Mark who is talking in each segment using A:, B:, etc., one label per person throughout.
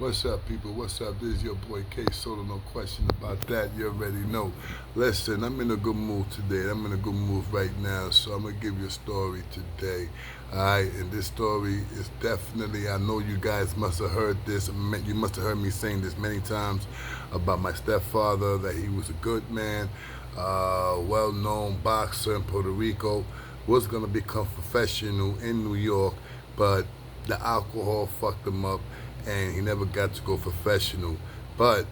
A: What's up, people? What's up? This is your boy K Soda. No question about that. You already know. Listen, I'm in a good mood today. I'm in a good mood right now, so I'm gonna give you a story today. Alright, and this story is definitely. I know you guys must have heard this. You must have heard me saying this many times about my stepfather. That he was a good man, well-known boxer in Puerto Rico. Was gonna become professional in New York, but the alcohol fucked him up and he never got to go professional. But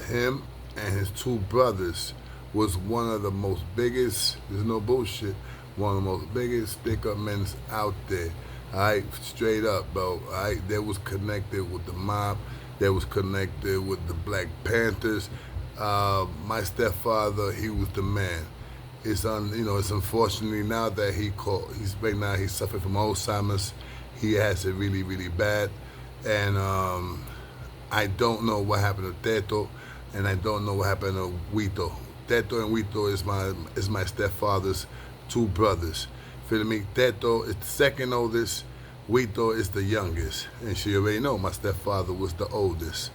A: him and his two brothers was one of the most biggest, there's no bullshit, one of the most biggest stick up men out there. Alright, straight up, bro. Alright, they was connected with the mob, they was connected with the Black Panthers. My stepfather, he was the man. It's unfortunately now that he's right now he's suffering from Alzheimer's. He has it really, really bad, and I don't know what happened to Teto, and I don't know what happened to Huito. Teto and Huito is my stepfather's two brothers. Feel me? Teto is the second oldest. Huito is the youngest, and she already know my stepfather was the oldest,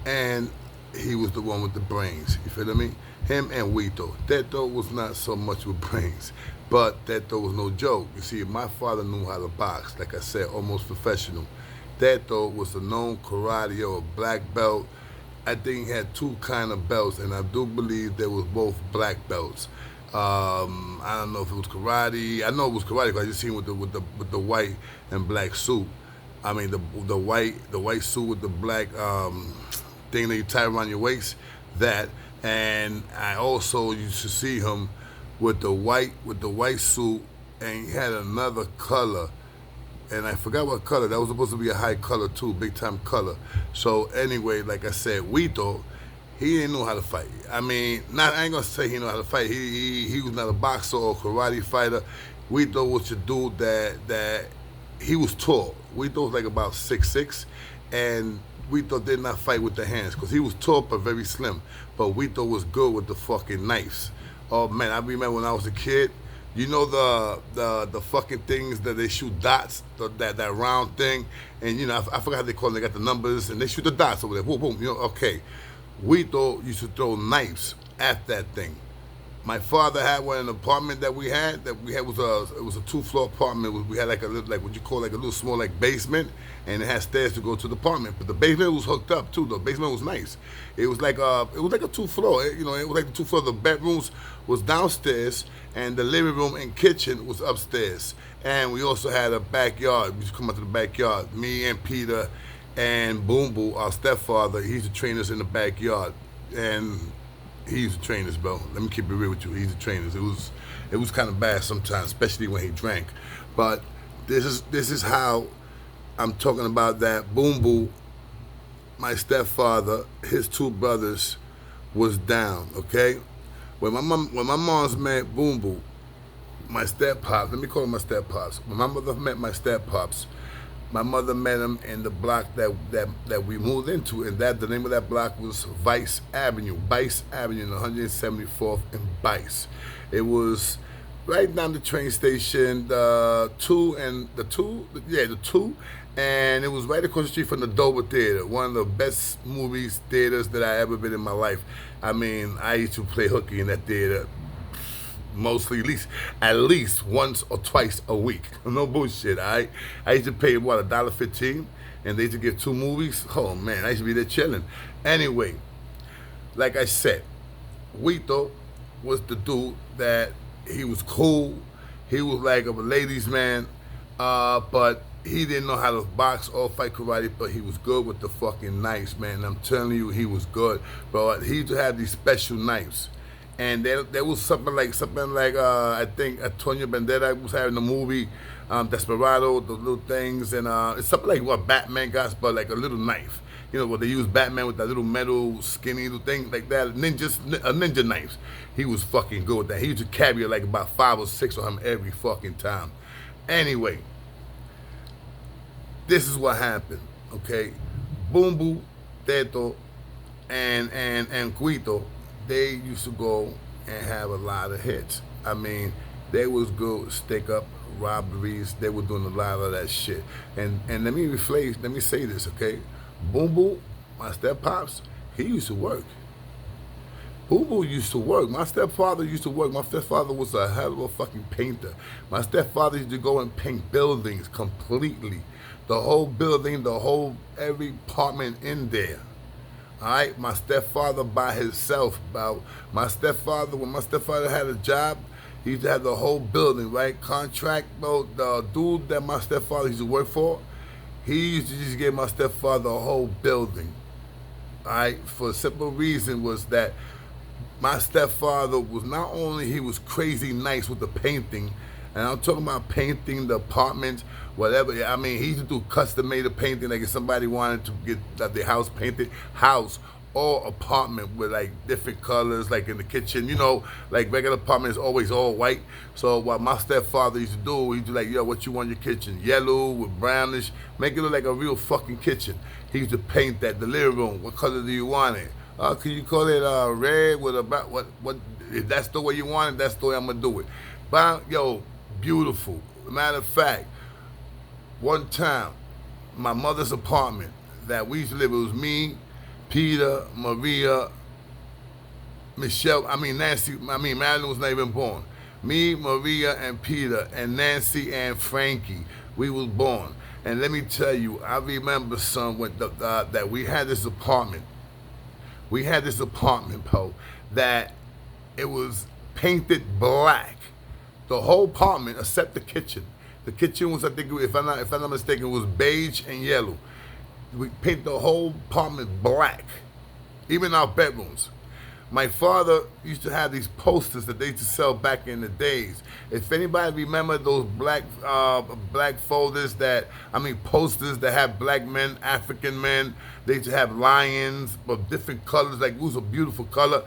A: and he was the one with the brains. You feel me? Him and Huito. Teto was not so much with brains, but Teto was no joke. You see, my father knew how to box, like I said, almost professional. Teto was a known karate or a black belt. I think he had two kind of belts, and I do believe they was both black belts. I don't know if it was karate. I know it was karate because I just seen with the white and black suit. I mean the white suit with the black thing that you tie around your waist. That, and I also used to see him with the white suit, and he had another color, and I forgot what color. That was supposed to be a high color too, big time color. So anyway, like I said, Huito, he didn't know how to fight. I mean, I ain't gonna say he knew how to fight. He was not a boxer or karate fighter. Huito was a dude that he was tall. Huito was like about 6'6", and Huito did not fight with the hands because he was tall but very slim. But Huito was good with the fucking knives. Oh man, I remember when I was a kid. You know the fucking things that they shoot dots, that round thing, and I forgot how they call it. They got the numbers and they shoot the dots over there. Boom, boom. Okay. Huito used to throw knives at that thing. My father had one in the apartment that we had. It was a 2-floor apartment. We had like what you call like a little small like basement, and it had stairs to go to the apartment. But the basement was hooked up too. The basement was nice. It was like a 2-floor. It was like the 2 floor. The bedrooms was downstairs, and the living room and kitchen was upstairs. And we also had a backyard. We used to come out to the backyard. Me and Peter and Boom Boo, our stepfather, he used to train us in the backyard, and he used to train us, bro. Let me keep it real with you. He used to train us. It was kind of bad sometimes, especially when he drank. But this is how I'm talking about that. Boom Boo, my stepfather, his two brothers was down. Okay, when my mom's met Boom Boo, my step pops. Let me call him my step pops. When my mother met my step pops, my mother met him in the block that we moved into, and the name of that block was Vice Avenue, 174th and Vice. It was right down the train station, the two, and it was right across the street from the Dover Theater, one of the best movies theaters that I ever been in my life. I mean, I used to play hooky in that theater mostly at least once or twice a week. No bullshit, alright? I used to pay what, $1.15, and they used to get 2 movies. Oh man, I used to be there chilling. Anyway, like I said, Huito was the dude that he was cool. He was like a ladies' man, but he didn't know how to box or fight karate, but he was good with the fucking knives, man. I'm telling you, he was good. But he used to have these special knives, and there was something like I think Antonio Banderas was having a movie, Desperado, the little things, and it's something like what Batman got, but like a little knife. What they use Batman with that little metal skinny little thing like that, ninja knives. He was fucking good with that. He used to carry like about 5 or 6 on him every fucking time. Anyway, this is what happened. Okay, Boom Boo, Teto, and Cuito, they used to go and have a lot of hits. I mean, they was good stick up robberies. They were doing a lot of that shit. And let me say this, okay? Boom Boom, my step pops, he used to work. Boo Boo used to work. My stepfather used to work. My stepfather was a hell of a fucking painter. My stepfather used to go and paint buildings completely. The whole building, every apartment in there. Alright, my stepfather by himself. When my stepfather had a job, he used to have the whole building, right? Contract, bro. The dude that my stepfather used to work for, he used to just give my stepfather a whole building. Alright, for a simple reason was that my stepfather was not only he was crazy nice with the painting, and I'm talking about painting the apartments, whatever. I mean, he used to do custom-made painting. Like if somebody wanted to get their house painted, house or apartment with like different colors, like in the kitchen, like regular apartment is always all white. So what my stepfather used to do, he'd be like, yo, what you want your kitchen? Yellow with brownish, make it look like a real fucking kitchen. He used to paint that. The living room, what color do you want it? Can you call it red with about what? If that's the way you want it, that's the way I'm gonna do it. But yo, beautiful. Matter of fact, one time, my mother's apartment that we used to live, it was me, Peter, Maria, Michelle. Nancy. Madeline was not even born. Me, Maria, and Peter, and Nancy and Frankie. We was born. And let me tell you, I remember, son, that we had this apartment. We had this apartment, Poe, that it was painted black. The whole apartment except the kitchen. The kitchen was, I think, if I'm not mistaken, was beige and yellow. We painted the whole apartment black, even our bedrooms. My father used to have these posters that they used to sell back in the days. If anybody remember those black folders posters that have black men, African men, they used to have lions of different colors, like it was a beautiful color.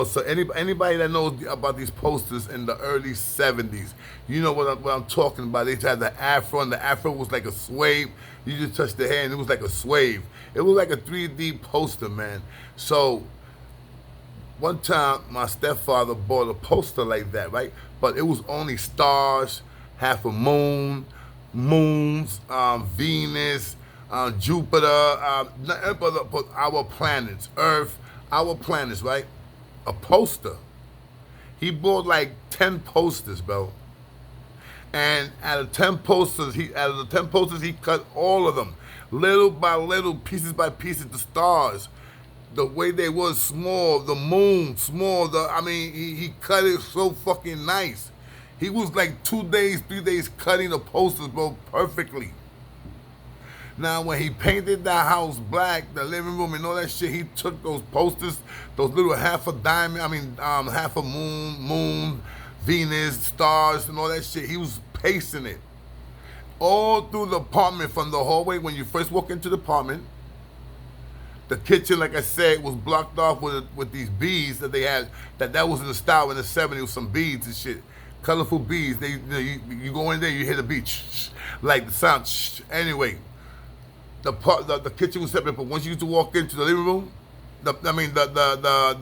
A: So anybody that knows about these posters in the early 70s, you know what I'm talking about. They used to have the afro, and the afro was like a swave. You just touched the hair and it was like a swave. It was like a 3D poster, man. So one time, my stepfather bought a poster like that, right? But it was only stars, half a moon, moons, Venus, Jupiter, nothing but our planets, Earth, our planets, right? A poster. He bought like 10 posters, bro. And out of the 10 posters, he cut all of them, little by little, pieces by pieces, the stars. The way they was small, the moon small, he cut it so fucking nice. He was like 2 days, 3 days cutting the posters, bro, perfectly. Now, when he painted that house black, the living room and all that shit, he took those posters, those little half a diamond, half a moon, Venus, stars and all that shit. He was pasting it all through the apartment from the hallway when you first walk into the apartment. The kitchen, like I said, was blocked off with these beads that they had. That was in the style in the 70s with some beads and shit. Colorful beads. You go in there, you hear the beat, like the sound. Anyway, the kitchen was separate, but once you used to walk into the living room, the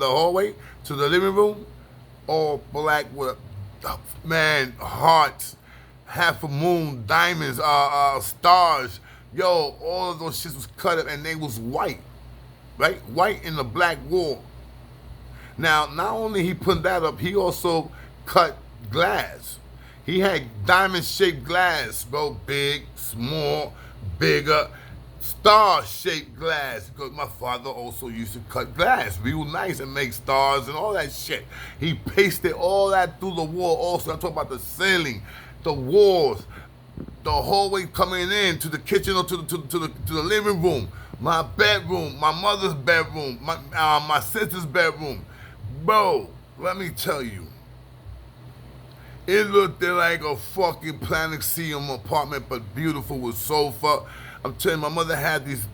A: hallway to the living room, all black with, hearts, half a moon, diamonds, stars. Yo, all of those shits was cut up and they was white. Right? White in the black wall. Now, not only he put that up, he also cut glass. He had diamond-shaped glass, bro. Big, small, bigger, star-shaped glass. Because my father also used to cut glass real nice and make stars and all that shit. He pasted all that through the wall also. I'm talking about the ceiling, the walls, the hallway coming in to the kitchen or to the living room. My bedroom, my mother's bedroom, my sister's bedroom. Bro, let me tell you. It looked like a fucking Planetium apartment, but beautiful with sofa. I'm telling you, my mother had these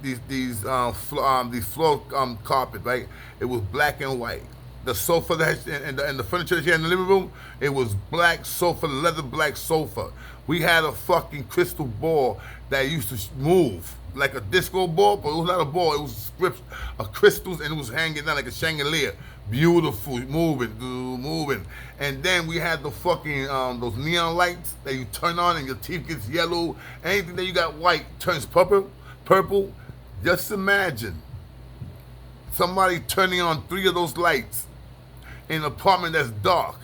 A: floor carpet, right? It was black and white. The sofa and the furniture that she had in the living room, it was black sofa, leather black sofa. We had a fucking crystal ball that used to move like a disco ball, but it was not a ball. It was strips of crystals and it was hanging down like a chandelier. Beautiful, moving. And then we had the fucking those neon lights that you turn on and your teeth gets yellow. Anything that you got white turns purple. Just imagine somebody turning on 3 of those lights in an apartment that's dark,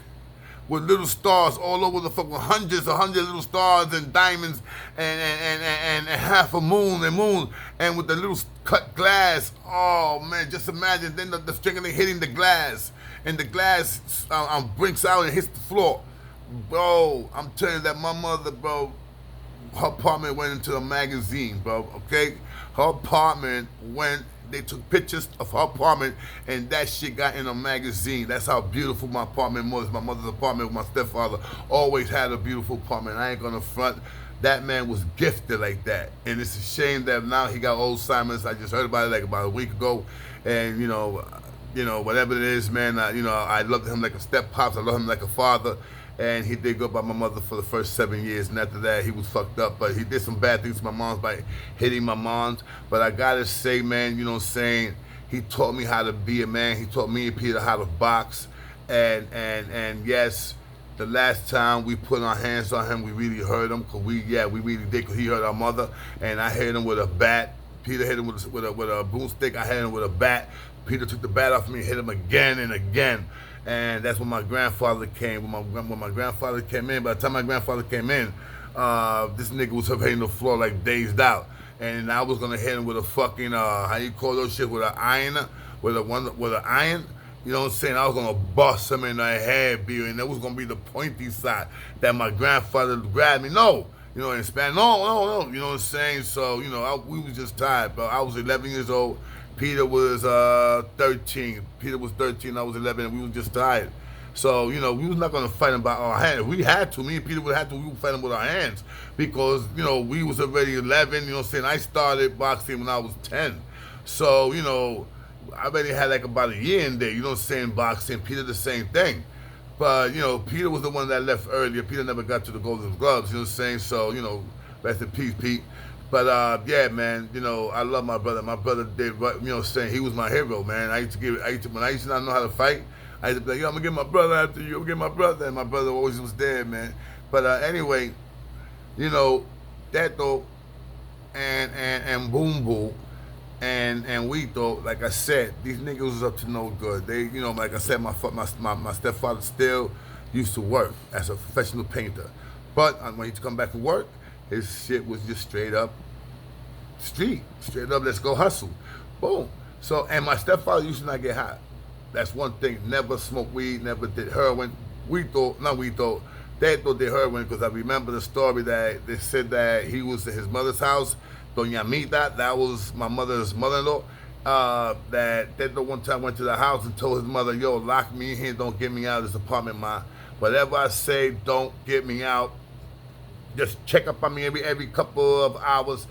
A: with little stars all over the fuck, with hundreds little stars and diamonds and half a moon and with the little cut glass. Oh man, just imagine then the string hitting the glass and the glass breaks out and hits the floor. Bro, I'm telling you that my mother, bro, her apartment went into a magazine, bro, okay? Her apartment they took pictures of her apartment and that shit got in a magazine. That's how beautiful my apartment was. My mother's apartment with my stepfather always had a beautiful apartment. I ain't gonna front. That man was gifted like that. And it's a shame that now he got Alzheimer's. I just heard about it like about a week ago. And you know, whatever it is, man, I loved him like a step pops. I love him like a father. And he did good by my mother for the first 7 years, and after that he was fucked up. But he did some bad things to my moms by hitting my moms. But I gotta say, man, you know what I'm saying, he taught me how to be a man. He taught me and Peter how to box. And yes, the last time we put our hands on him, we really hurt him, cause we really did, cause he hurt our mother. And I hit him with a bat. Peter hit him with a broomstick. I hit him with a bat. Peter took the bat off me and hit him again and again. And that's when my grandfather came. When my grandfather came in, by the time my grandfather came in, this nigga was hitting the floor like dazed out. And I was gonna hit him with a fucking how you call those shit, with an iron, with an iron. You know what I'm saying? I was gonna bust him in the head, and that was gonna be the pointy side that my grandfather grabbed me. No, you know, in Spanish, no. You know what I'm saying? So we was just tired, bro. I was 11 years old. Peter was 13. Peter was 13. I was 11, and we were just tired. So we was not gonna fight him by our hands. We had to. Me and Peter would have to. We would fight him with our hands because we was already 11. You know what I'm saying? I started boxing when I was 10. So I already had like about a year in there. You know what I'm saying? Boxing. Peter the same thing. But Peter was the one that left earlier. Peter never got to the Golden Gloves. You know what I'm saying? So rest in peace, Pete. But yeah, man, I love my brother. My brother did, you know what I'm saying? He was my hero, man. When I used to not know how to fight, I used to be like, yo, I'm gonna get my brother after you. I'm gonna get my brother, and my brother always was there, man. But anyway, Teto and Boom Boom and Wito, like I said, these niggas was up to no good. They, like I said, my stepfather still used to work as a professional painter, but when he used to come back from work, his shit was just straight up street. Straight up, let's go hustle. Boom. So, and my stepfather used to not get high. That's one thing. Never smoked weed, never did heroin. Teto did heroin, because I remember the story that they said that he was at his mother's house, Doña Mita, that was my mother's mother-in-law, that Teto one time went to the house and told his mother, yo, lock me in here, don't get me out of this apartment, ma. Whatever I say, don't get me out. Just check up on me every couple of hours.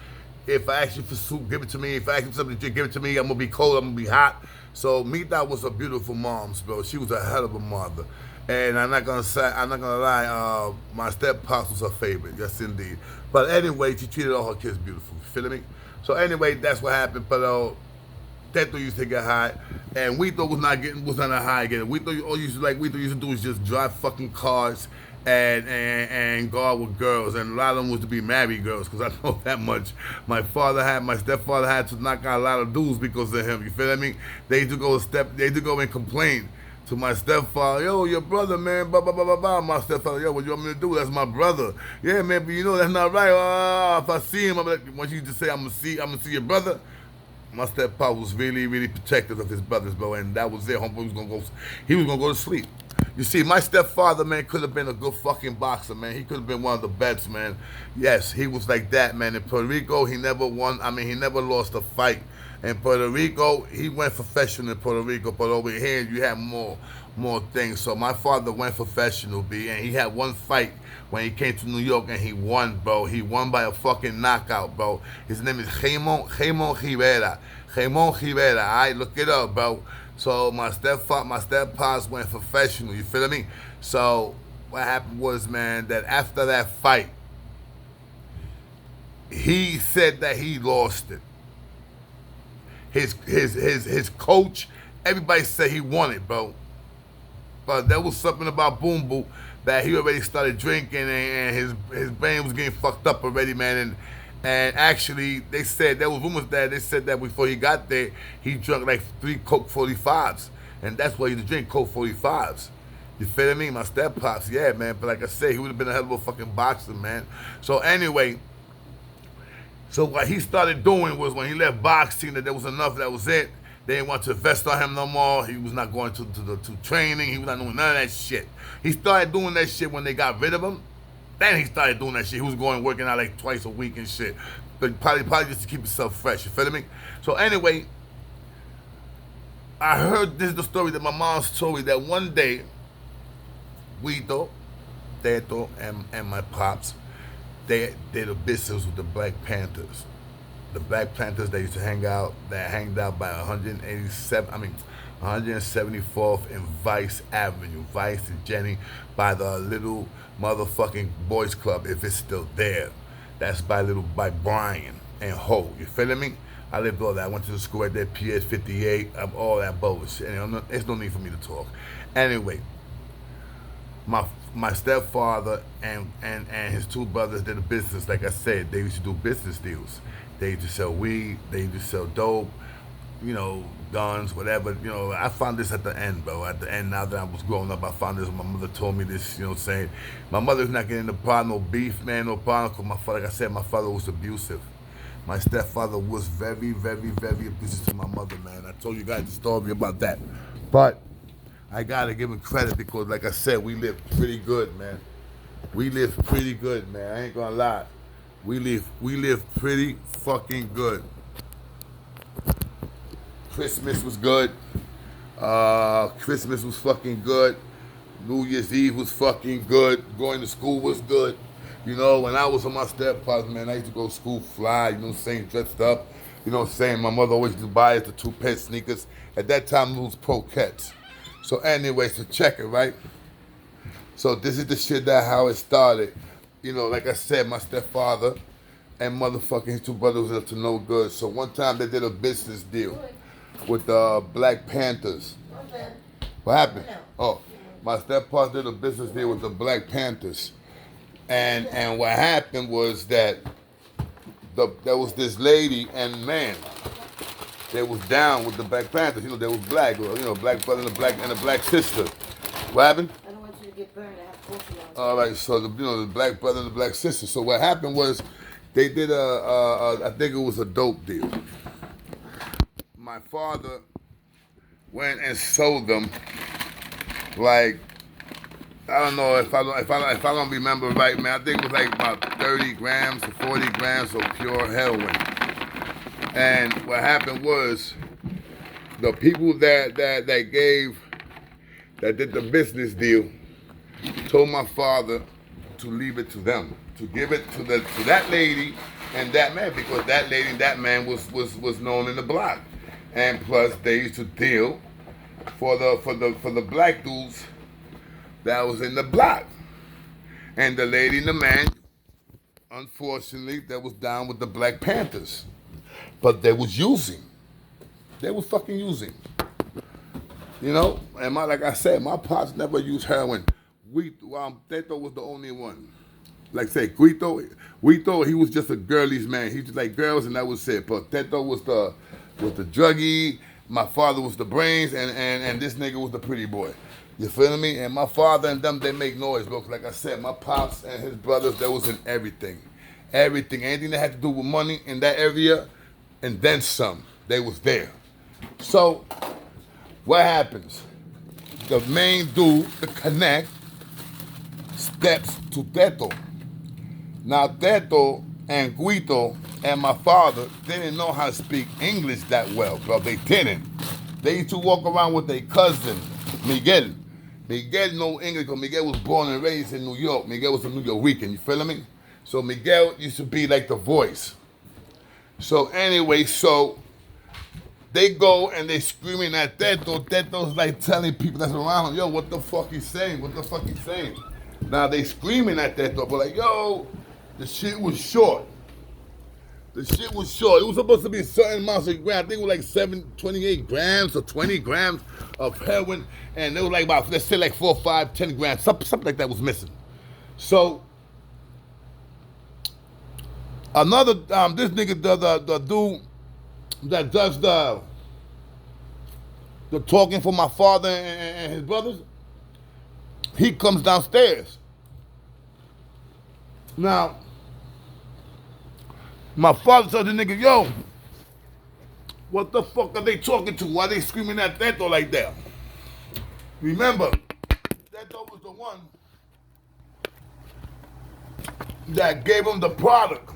A: If I ask you for soup, give it to me. If I ask you for something to drink, give it to me. I'm gonna be cold, I'm gonna be hot. So Mita was a beautiful mom, bro. She was a hell of a mother. And I'm not gonna lie, my step-pops was her favorite, yes indeed. But anyway, she treated all her kids beautiful, you feeling me? So anyway, that's what happened. But Teto used to get high, and Wito was not a high again. Wito used to do is just drive fucking cars and go out with girls, and a lot of them was to be married girls, because I know that much. My stepfather had to knock out a lot of dudes because of him. You feel me? They used to go and complain to my stepfather, yo, your brother, man, blah blah blah blah blah. My stepfather, yo, what you want me to do? That's my brother. Yeah, man, but that's not right. If I see him, I'm like, once you just say I'm gonna see your brother. My stepfather was really, really protective of his brothers, bro, and that was it. Homeboy he was gonna go to sleep. You see, my stepfather, man, could have been a good fucking boxer, man. He could have been one of the best, man. Yes, he was like that, man. In Puerto Rico, he never won. He never lost a fight. In Puerto Rico, he went professional in Puerto Rico, but over here, you have more things. So my father went professional, B, and he had one fight when he came to New York, and he won, bro. He won by a fucking knockout, bro. His name is Raymond Rivera. Raymond Rivera, all right? Look it up, bro. So my step-pops went professional, you feel me? So what happened was, man, that after that fight, he said that he lost it. His coach, everybody said he won it, bro. But there was something about Boom Boom that he already started drinking, and his brain was getting fucked up already, man. And actually, they said there was rumors that they said that before he got there, he drank like 3 Coke 45s, and that's why he drink Coke 45s. You feel me? My step pops, yeah, man. But like I said, he would have been a hell of a fucking boxer, man. So anyway, so what he started doing was when he left boxing, that there was enough, that was it. They didn't want to invest on him no more. He was not going to training. He was not doing none of that shit. He started doing that shit when they got rid of him. Then he started doing that shit. He was going working out like twice a week and shit. But probably just to keep himself fresh. You feel me? So anyway, I heard this is the story that my mom told me that one day, Guido, Teto, and my pops, they did a business with the Black Panthers. The Black Panthers, they used to hanged out by 174th and Vice Avenue, Vice and Jenny, by the little motherfucking boys club, if it's still there. That's by Brian and Ho. You feeling me? I lived all that. I went to the school at that PS 58. All that bullshit. There's no need for me to talk. Anyway, my stepfather and his 2 brothers did a business. Like I said, they used to do business deals. They used to sell weed. They used to sell dope. Guns, whatever. I found this at the end, bro. At the end, now that I was growing up, I found this. My mother told me this, saying, my mother's not getting the problem, no beef, man, no problem, because my father, like I said, my father was abusive. My stepfather was very, very, very abusive to my mother, man. I told you guys the story about that. But I gotta give him credit because, like I said, we lived pretty good, man. We lived pretty good, man. I ain't gonna lie. We lived pretty fucking good. Christmas was good. Christmas was fucking good. New Year's Eve was fucking good. Going to school was good. When I was on my stepfather, man, I used to go to school fly, dressed up. My mother always used to buy us the 2 pair of sneakers. At that time, it was Poquettes. So anyway, so check it, right? So this is the shit that how it started. Like I said, my stepfather and motherfucking his 2 brothers was up to no good. So one time they did a business deal with the Black Panthers. What happened? Oh, my stepfather did a business deal with the Black Panthers. And what happened was that there was this lady and man, they was down with the Black Panthers. They was black, black brother and a black sister. What happened?
B: I don't want you to get burned. I have coffee on.
A: All right, so the black brother and the black sister. So what happened was they did I think it was a dope deal. My father went and sold them like, I don't know if I don't remember right, man. I think it was like about 30 grams or 40 grams of pure heroin. And what happened was the people that did the business deal told my father to leave it to them, to give it to that lady and that man, because that lady and that man was known in the block. And plus they used to deal for the black dudes that was in the block. And the lady and the man, unfortunately, that was down with the Black Panthers. But they was using. They was fucking using. And like I said, my pops never used heroin. Teto was the only one. Like I say, Guito, he was just a girlies man. He just like girls and that was it. But Teto was the druggie. My father was the brains, and this nigga was the pretty boy. You feel me? And my father and them, they make noise, bro. Like I said, my pops and his brothers, they was in everything. Everything. Anything that had to do with money in that area, and then some. They was there. So, what happens? The main dude, the connect, steps to Teto. Now, Teto and Guito and my father didn't know how to speak English that well, bro. They didn't. They used to walk around with their cousin, Miguel. Miguel know English because Miguel was born and raised in New York. Miguel was a New York Rican, you feel me? So Miguel used to be like the voice. So anyway, so they go and they screaming at Teto. Teto's like telling people that's around him, yo, what the fuck he's saying? What the fuck he's saying? Now they screaming at Teto, but like, yo, the shit was short. The shit was short. It was supposed to be a certain amount of grams. I think it was like 28 grams or 20 grams of heroin. And it was like about, let's say like 4, 5, 10 grams. Something like that was missing. So, Another, this nigga, the dude that does the talking for my father and his brothers, he comes downstairs. Now, my father told the nigga, yo, what the fuck are they talking to? Why they screaming at that door like that? Remember, that door was the one that gave him the product.